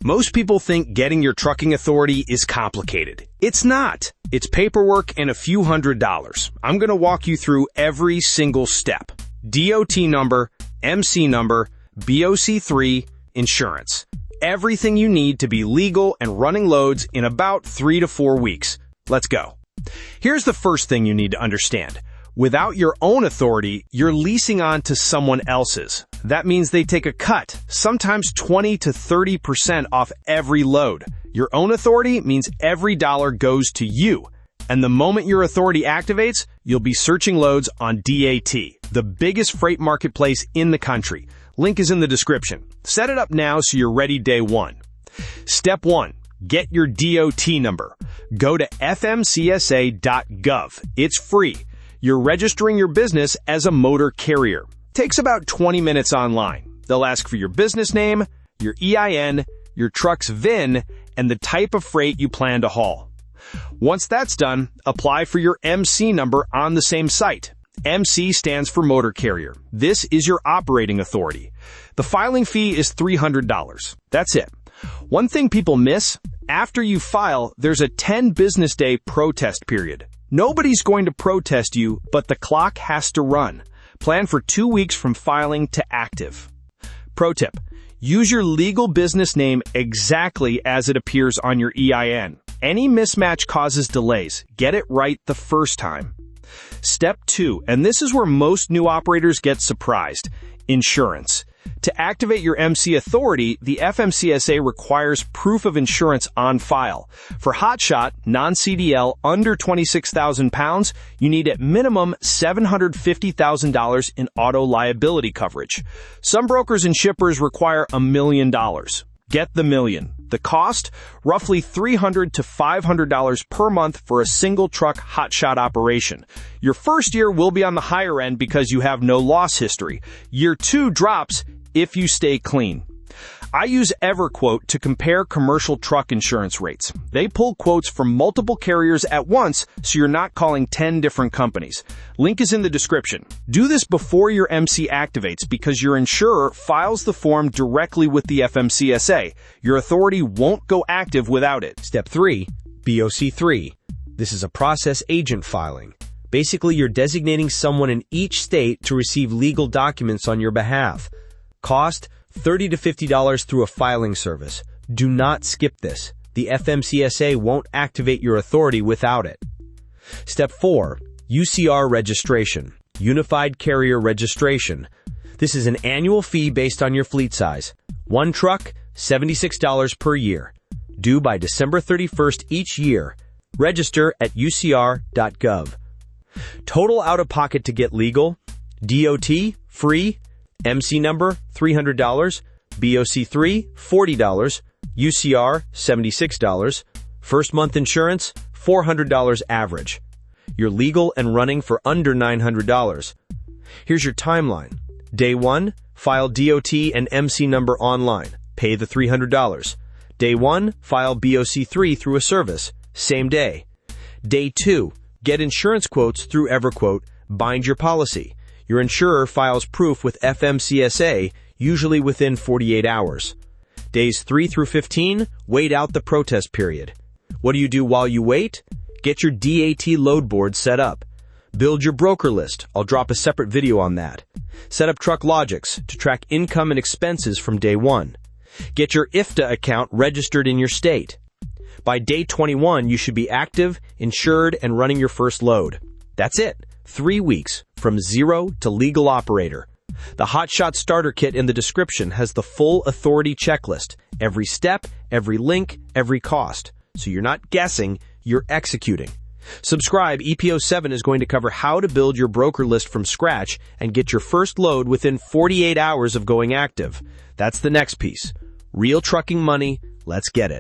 Most people think getting your trucking authority is complicated. It's not. It's paperwork and a few $100s. I'm going to walk you through every single step. DOT number, MC number, BOC3, insurance. Everything you need to be legal and running loads in about 3 to 4 weeks. Let's go. Here's the first thing you need to understand. Without your own authority, you're leasing on to someone else's. That means they take a cut, sometimes 20 to 30% off every load. Your own authority means every dollar goes to you. And the moment your authority activates, you'll be searching loads on DAT, the biggest freight marketplace in the country. Link is in the description. Set it up now so you're ready day one. Step 1. Get your DOT number. Go to fmcsa.gov. It's free. You're registering your business as a motor carrier. Takes about 20 minutes online. They'll ask for your business name, your EIN, your truck's VIN, and the type of freight you plan to haul. Once that's done, apply for your MC number on the same site. MC stands for motor carrier. This is your operating authority. The filing fee is $300. That's it. One thing people miss, after you file, there's a 10 business day protest period. Nobody's going to protest you, but the clock has to run. Plan for 2 weeks from filing to active. Pro tip, use your legal business name exactly as it appears on your EIN. Any mismatch causes delays. Get it right the first time. Step 2, and this is where most new operators get surprised, insurance. To activate your MC authority, the FMCSA requires proof of insurance on file. For Hotshot, non-CDL under 26,000 pounds, you need at minimum $750,000 in auto liability coverage. Some brokers and shippers require $1 million. Get the million. The cost? Roughly $300 to $500 per month for a single truck Hotshot operation. Your first year will be on the higher end because you have no loss history. Year 2 drops if you stay clean. I use EverQuote to compare commercial truck insurance rates. They pull quotes from multiple carriers at once, so you're not calling 10 different companies. Link is in the description. Do this before your MC activates because your insurer files the form directly with the FMCSA. Your authority won't go active without it. Step 3. BOC3. This is a process agent filing. Basically, you're designating someone in each state to receive legal documents on your behalf. Cost? $30 to $50 through a filing service. Do not skip this. The FMCSA won't activate your authority without it. Step 4. UCR registration. Unified Carrier Registration. This is an annual fee based on your fleet size. One truck, $76 per year. Due by December 31st each year. Register at ucr.gov. Total out-of-pocket to get legal. DOT, free. MC number, $300, BOC3, $40, UCR, $76, first month insurance, $400 average. You're legal and running for under $900. Here's your timeline. Day 1, file DOT and MC number online. Pay the $300. Day 1, file BOC3 through a service. Same day. Day 2, get insurance quotes through EverQuote. Bind your policy. Your insurer files proof with FMCSA, usually within 48 hours. Days 3 through 15, wait out the protest period. What do you do while you wait? Get your DAT load board set up. Build your broker list. I'll drop a separate video on that. Set up TruckLogix to track income and expenses from day 1. Get your IFTA account registered in your state. By day 21, you should be active, insured, and running your first load. That's it. 3 weeks from zero to legal operator. The Hotshot starter kit in the description has the full authority checklist. Every step, every link, every cost. So you're not guessing, you're executing. Subscribe. EPO 7 is going to cover how to build your broker list from scratch and get your first load within 48 hours of going active. That's the next piece. Real trucking money. Let's get it.